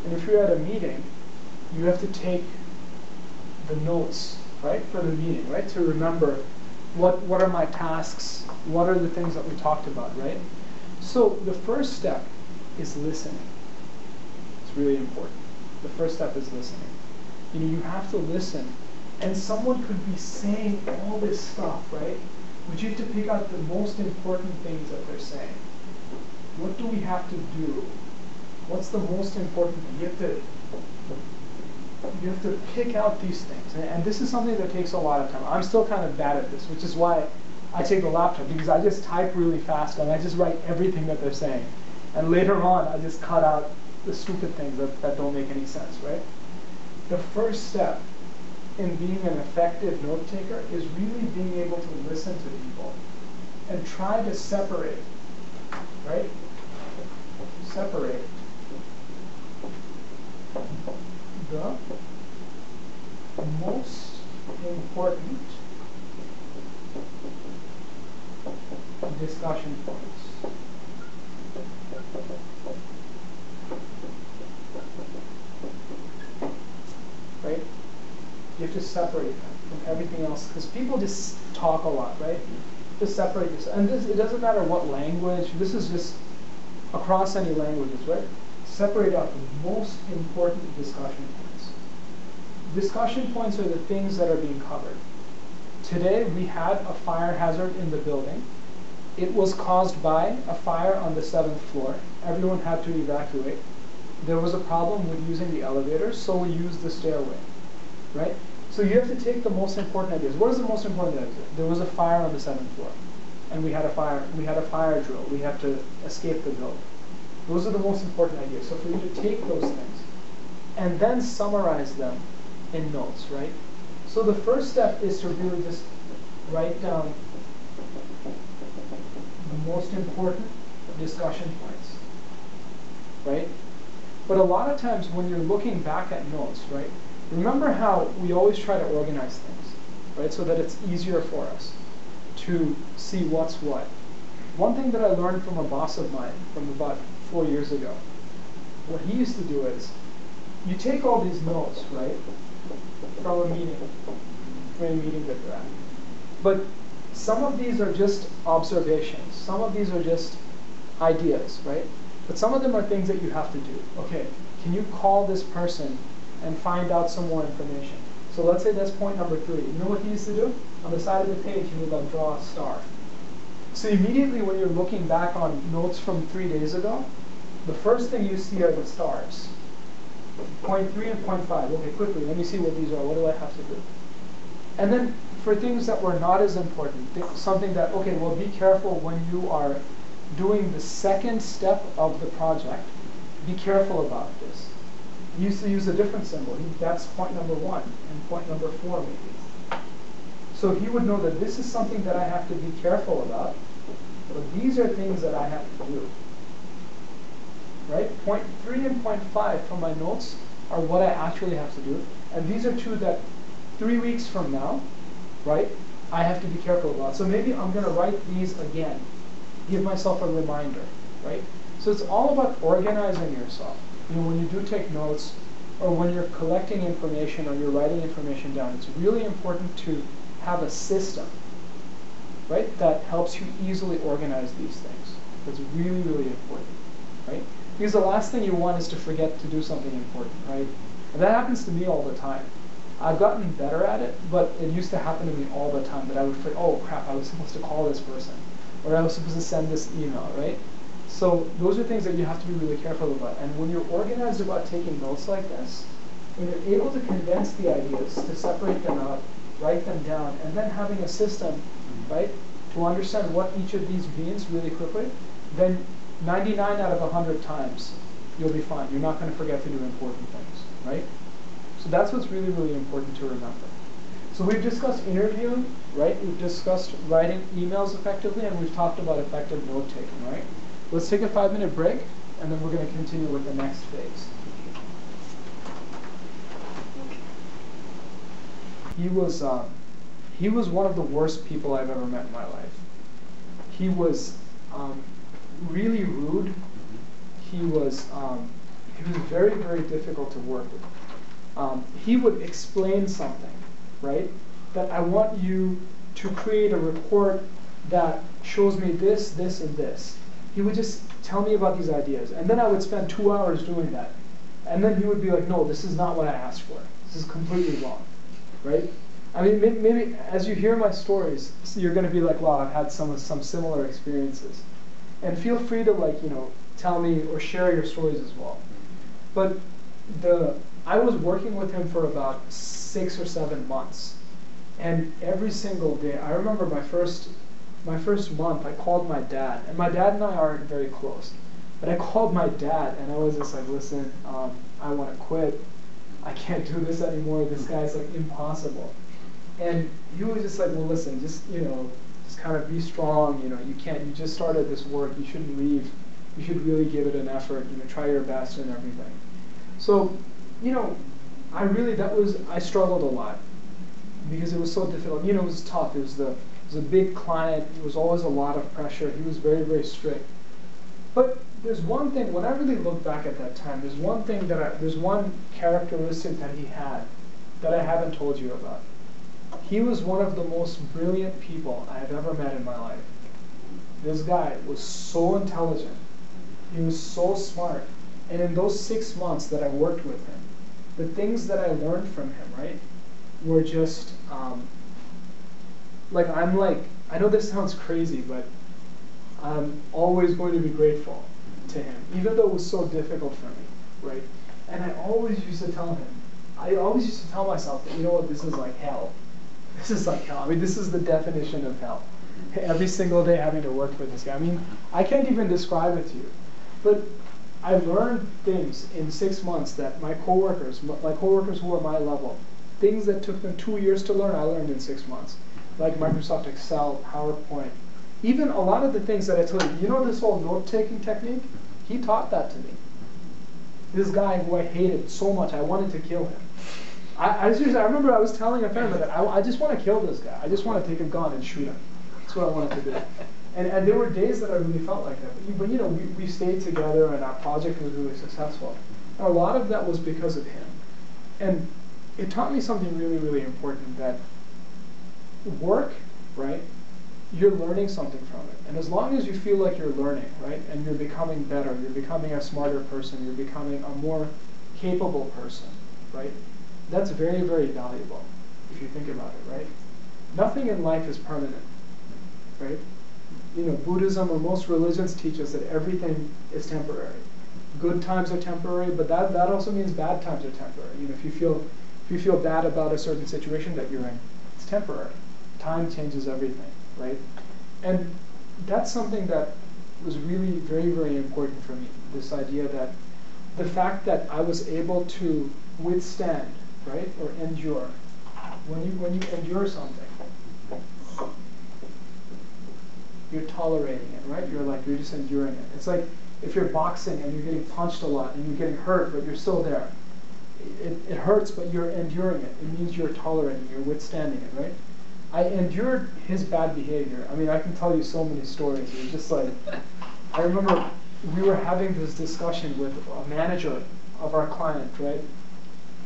And if you're at a meeting, you have to take the notes, right, for the meeting, right, to remember what are my tasks, what are the things that we talked about, right? So the first step is listening. It's really important. The first step is listening. You have to listen. And someone could be saying all this stuff, right? But you have to pick out the most important things that they're saying. What do we have to do? What's the most important thing? You have to pick out these things. And this is something that takes a lot of time. I'm still kind of bad at this, which is why I take the laptop, because I just type really fast and I just write everything that they're saying. And later on, I just cut out the stupid things that don't make any sense, right? The first step in being an effective note taker is really being able to listen to people and try to separate, right? Separate the most important discussion points. Right? You have to separate them from everything else, because people just talk a lot, right? Just separate this. And this, it doesn't matter what language, this is just across any languages, right? Separate out the most important discussion points. Discussion points are the things that are being covered. Today we had a fire hazard in the building. It was caused by a fire on the 7th floor. Everyone had to evacuate. There was a problem with using the elevators, so we used the stairway, right? So you have to take the most important ideas. What is the most important idea? There was a fire on the 7th floor, and we had a fire drill. We had to escape the building. Those are the most important ideas. So for you to take those things and then summarize them in notes, right? So the first step is to really just write down the most important discussion points, right? But a lot of times when you're looking back at notes, right, remember how we always try to organize things, right, so that it's easier for us to see what's what. One thing that I learned from a boss of mine from about 4 years ago, what he used to do is, you take all these notes, right, from a meeting that you're at. But some of these are just observations. Some of these are just ideas, right? But some of them are things that you have to do. Okay, can you call this person and find out some more information? So let's say that's point number 3. You know what he used to do? On the side of the page, he would like draw a star. So immediately when you're looking back on notes from 3 days ago, the first thing you see are the stars. Point 3 and point 5. Okay, quickly, let me see what these are. What do I have to do? And then for things that were not as important, something that, okay, well, be careful when you are doing the second step of the project. Be careful about this. He used to use a different symbol. That's point number 1 and point number 4 maybe. So he would know that this is something that I have to be careful about, but these are things that I have to do. Right? Point 3 and point 5 from my notes are what I actually have to do. And these are 2 that 3 weeks from now, right, I have to be careful about. So maybe I'm going to write these again. Give myself a reminder, right? So it's all about organizing yourself. You know, when you do take notes, or when you're collecting information, or you're writing information down, it's really important to have a system, right, that helps you easily organize these things. That's really, really important, right? Because the last thing you want is to forget to do something important, right? And that happens to me all the time. I've gotten better at it, but it used to happen to me all the time, that I would forget, oh crap, I was supposed to call this person, or I was supposed to send this email, right? So those are things that you have to be really careful about. And when you're organized about taking notes like this, when you're able to condense the ideas, to separate them out, write them down, and then having a system, right, to understand what each of these means really quickly, then 99 out of 100 times you'll be fine. You're not going to forget to do important things, right? So that's what's really, really important to remember. So we've discussed interviewing, right? We've discussed writing emails effectively, and we've talked about effective note-taking, right? Let's take a 5-minute break, and then we're going to continue with the next phase. He was one of the worst people I've ever met in my life. He was really rude. He he was very, very difficult to work with. He would explain something, right? That I want you to create a report that shows me this, this, and this. He would just tell me about these ideas, and then I would spend 2 hours doing that. And then he would be like, no, this is not what I asked for. This is completely wrong, right? I mean, maybe as you hear my stories, you're going to be like, wow, I've had some similar experiences. And feel free to, like, you know, tell me or share your stories as well. But I was working with him for about 6 or 7 months. And every single day, I remember my first month, I called my dad. And my dad and I aren't very close. But I called my dad, and I was just like, listen, I want to quit. I can't do this anymore. This guy's like impossible. And he was just like, well, listen, just, you know, just kind of be strong. You know, you just started this work. You shouldn't leave. You should really give it an effort. You know, try your best and everything. So, you know, I struggled a lot because it was so difficult. You know, it was tough. It was a big client. It was always a lot of pressure. He was very, very strict. But there's one thing, when I really look back at that time, there's one characteristic that he had that I haven't told you about. He was one of the most brilliant people I have ever met in my life. This guy was so intelligent. He was so smart. And in those 6 months that I worked with him, the things that I learned from him, right, were just, I know this sounds crazy, but I'm always going to be grateful to him, even though it was so difficult for me, right? And I always used to tell myself that, you know what, this is like hell. This is like hell. I mean, this is the definition of hell. Every single day having to work with this guy. I mean, I can't even describe it to you. But I learned things in 6 months that my coworkers who were my level, things that took them 2 years to learn, I learned in 6 months. Like Microsoft Excel, PowerPoint. Even a lot of the things that I told you, you know this whole note-taking technique? He taught that to me. This guy who I hated so much, I wanted to kill him. I remember I was telling a friend that I just want to kill this guy. I just want to take a gun and shoot him. That's what I wanted to do. And there were days that I really felt like that. But you know, we stayed together and our project was really successful. And a lot of that was because of him. And it taught me something really, really important, that work, right, you're learning something from it. And as long as you feel like you're learning, right, and you're becoming better, you're becoming a smarter person, you're becoming a more capable person, right, that's very, very valuable if you think about it, right? Nothing in life is permanent, right? You know, Buddhism or most religions teach us that everything is temporary. Good times are temporary, but that also means bad times are temporary. You know, if you feel bad about a certain situation that you're in, it's temporary. Time changes everything, right? And that's something that was really very, very important for me, this idea that the fact that I was able to withstand, right, or endure. When you endure something, you're tolerating it, right? You're just enduring it. It's like if you're boxing and you're getting punched a lot and you're getting hurt, but you're still there. It hurts, but you're enduring it. It means you're tolerating, you're withstanding it, right? I endured his bad behavior. I mean, I can tell you so many stories. It was just like, I remember we were having this discussion with a manager of our client, right?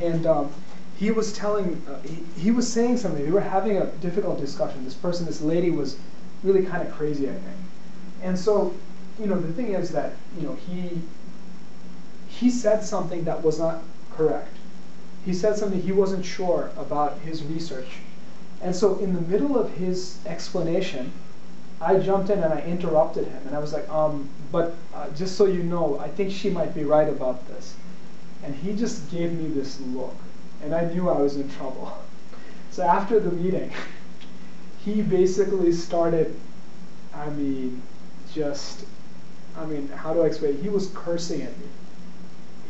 And he was he was saying something. We were having a difficult discussion. This lady was really kind of crazy, I think. And so, you know, the thing is that, you know, he said something that was not correct. He said something he wasn't sure about his research. And so in the middle of his explanation, I jumped in and I interrupted him. And I was like, but just so you know, I think she might be right about this. And he just gave me this look. And I knew I was in trouble. So after the meeting, he basically started, how do I explain it? He was cursing at me.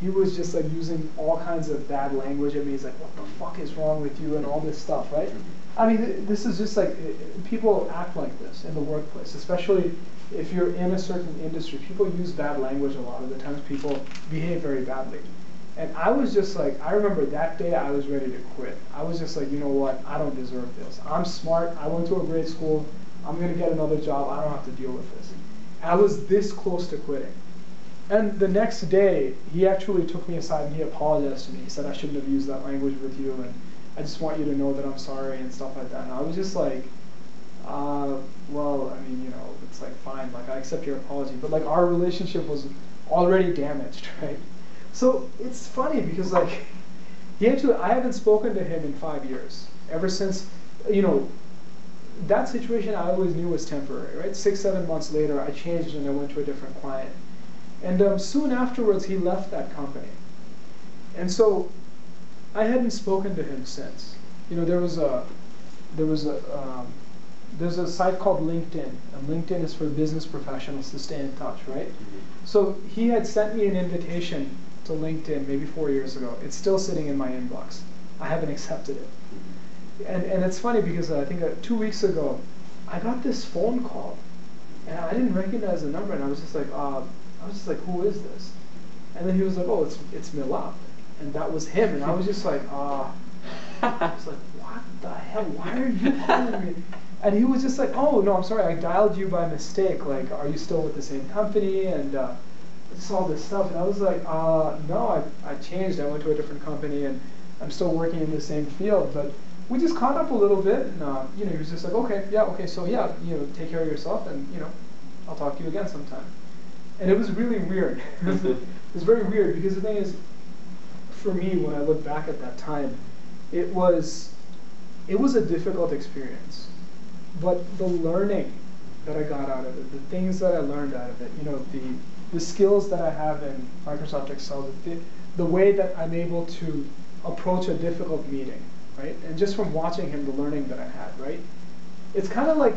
He was just like using all kinds of bad language at me. He's like, what the fuck is wrong with you and all this stuff, right? I mean, this is just like, people act like this in the workplace, especially if you're in a certain industry. People use bad language a lot of the times. People behave very badly. And I was just like, I remember that day I was ready to quit. I was just like, you know what, I don't deserve this. I'm smart, I went to a great school, I'm gonna get another job, I don't have to deal with this. I was this close to quitting. And the next day, he actually took me aside and he apologized to me. He said, I shouldn't have used that language with you, and I just want you to know that I'm sorry and stuff like that. And I was just like, well, I mean, you know, it's like fine, like I accept your apology, but like our relationship was already damaged, right? So it's funny because like, I haven't spoken to him in 5 years. Ever since, you know, that situation I always knew was temporary, right? 6, 7 months later, I changed and I went to a different client. And soon afterwards, he left that company. And so I hadn't spoken to him since. You know, there's a site called LinkedIn, and LinkedIn is for business professionals to stay in touch, right? So he had sent me an invitation to LinkedIn maybe 4 years ago. It's still sitting in my inbox. I haven't accepted it. And it's funny because I think 2 weeks ago, I got this phone call, and I didn't recognize the number, and I was just like, who is this? And then he was like, oh, it's Milap. And that was him, and I was just like, I was like, what the hell, why are you calling me? And he was just like, oh, no, I'm sorry, I dialed you by mistake, like, are you still with the same company? And just all this stuff, and I was like, no, I changed, I went to a different company, and I'm still working in the same field, but we just caught up a little bit, and you know, he was just like, okay, so yeah, you know, take care of yourself, and you know, I'll talk to you again sometime. And it was really weird. It was very weird because the thing is, for me, when I look back at that time, it was a difficult experience, but the learning that I got out of it, the things that I learned out of it, you know, the skills that I have in Microsoft Excel, the way that I'm able to approach a difficult meeting, right? And just from watching him, the learning that I had, right? It's kind of like,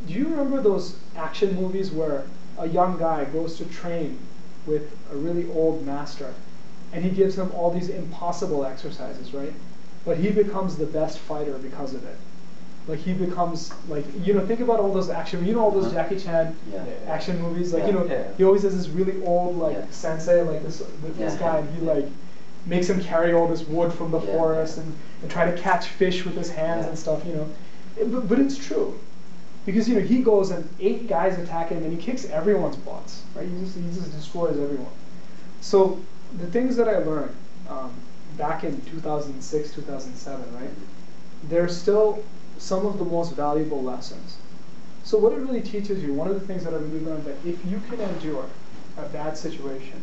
do you remember those action movies where a young guy goes to train with a really old master, and he gives him all these impossible exercises, right? But he becomes the best fighter because of it. Like he becomes, like, you know, think about all those action, you know, all those Jackie Chan action movies, like, you know, he always has this really old, like, sensei, like this guy, and he, like, makes him carry all this wood from the forest and try to catch fish with his hands and stuff, you know. But it's true. Because, you know, he goes and 8 guys attack him and he kicks everyone's butts, right? He just destroys everyone. So the things that I learned back in 2006, 2007, right? They're still some of the most valuable lessons. So what it really teaches you, one of the things that I really learned, that if you can endure a bad situation,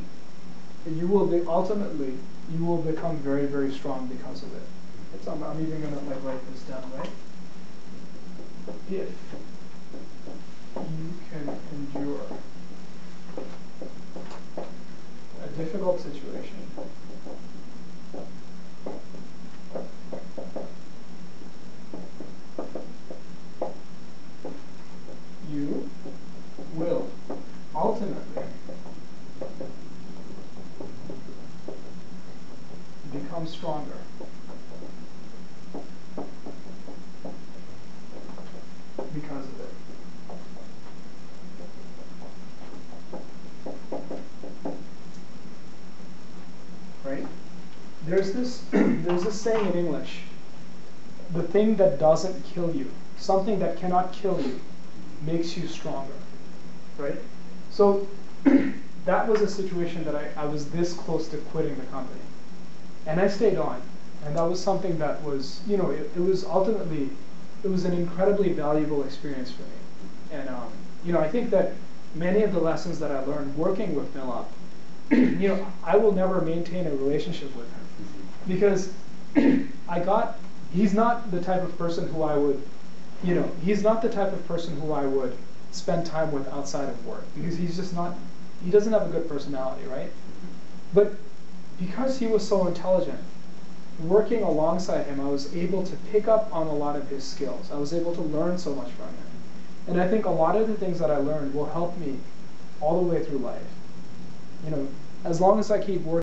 you will ultimately you will become very, very strong because of it. I'm even going to like write this down, right? If you can endure a difficult situation, you will ultimately become stronger. Because of it. Right? There's this saying in English, the thing that doesn't kill you, something that cannot kill you, makes you stronger. Right? So that was a situation that I was this close to quitting the company. And I stayed on. And that was something that was, you know, it was ultimately, it was an incredibly valuable experience for me. And, you know, I think that many of the lessons that I learned working with Milap, you know, I will never maintain a relationship with him. Because he's not the type of person who I would, you know, he's not the type of person who I would spend time with outside of work. Because he's just not, he doesn't have a good personality, right? But because he was so intelligent, working alongside him, I was able to pick up on a lot of his skills. I was able to learn so much from him. And I think a lot of the things that I learned will help me all the way through life. You know, as long as I keep working